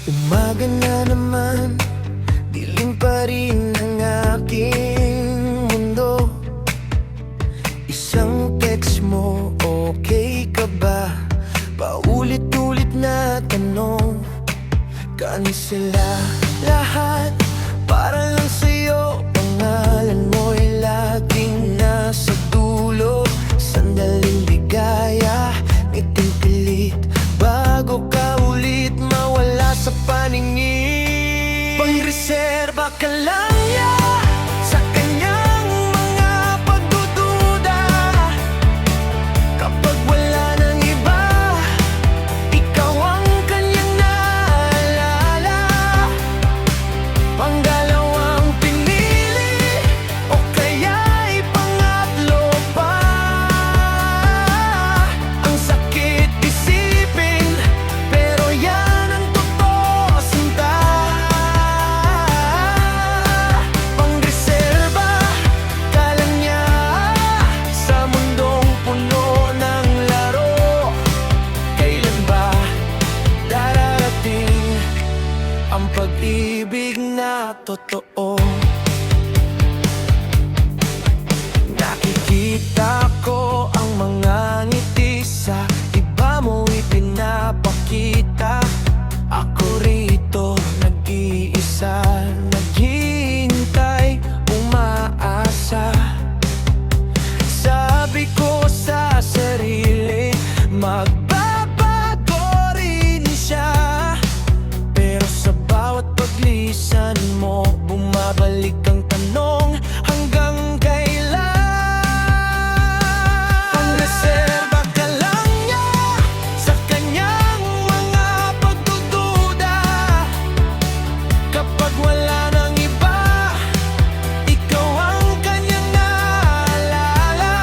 Umaga na naman, dilim pa rin ang aking mundo. Isang text mo, okay ka ba? Paulit-ulit na tanong, kansela lahat para lang sa'yo. Pangalan mo'y laging nasa dulo. Sandaling ligaya, ngiting pilit bago ka ulit mawala sa paningin. Pangreserba ka lang niya sa kanyang mga pagdududa. Kapag wala nang iba, ikaw ang kanyang naalala. Panggalawang pinili o kaya'y pangatlo pa. Ang sakit isipin, pero yan ang totoo, sinta. Pangreserba ka lang niya sa mundong puno ng laro. Kailan ba darating ang pag-ibig na totoo? Nakikita ko ang mga ngiti sa iba mo ipinapakita. Ako rito nag-iisa, naghihintay, umaasa. Sabi ko sa sarili, magbabago rin siya. Pero sa bawat paglisan mo, bumabalik ang tanong, hanggang kailan? Pangreserba ka lang niya sa kanyang mga pagdududa. Kapag wala nang iba, ikaw ang kanyang naalala.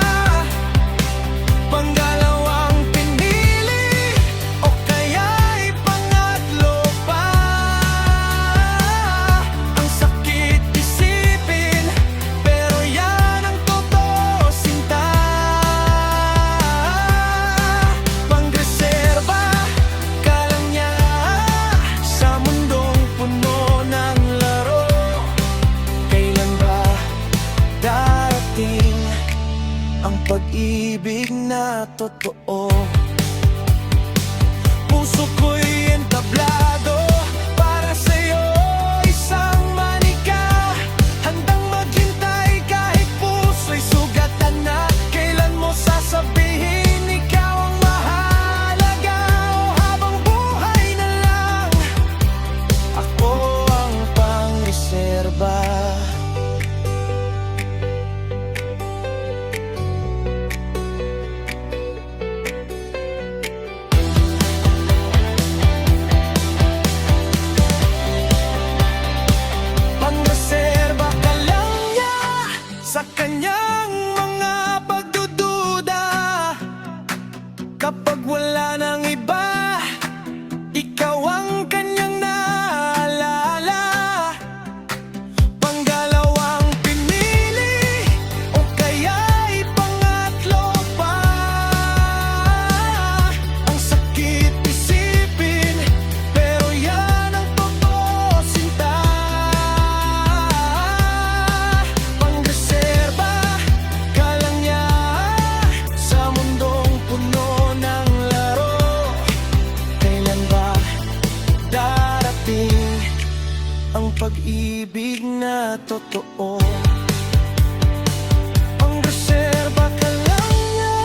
Panggalawang pinili o kaya'y pangatlo pa. Ang sakit isipin, pero yan ang totoo, sinta. Pangreserba ka lang niya sa mundong puno ng laro. Kailan ba darating ang pag-ibig na totoo? Puso ko'y entablado para sa'yo, isang manika. Handang maghintay kahit puso'y sugatan na. Kailan mo sasabihin ikaw ang mahalaga? O habang buhay na lang, ako ang pangreserba. Pangreserba ka lang niya sa kanyang mga pagdududa. Kapag wala nang iba, ikaw ang kanyang naalala. Panggalawang pinili o kaya'y pangatlo pa. Ang sakit isipin, pero yan ang totoo, sinta. Pangreserba ka lang niya sa mundong puno ng laro. Kailan ba darating ang pag-ibig na totoo? Pangreserba ka lang niya.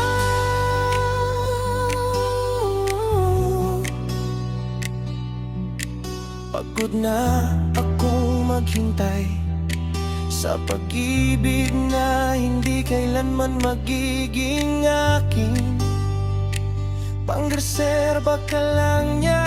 Pagod na akong maghintay sa pag-ibig na hindi kailanman magiging akin. Pangreserba ka lang niya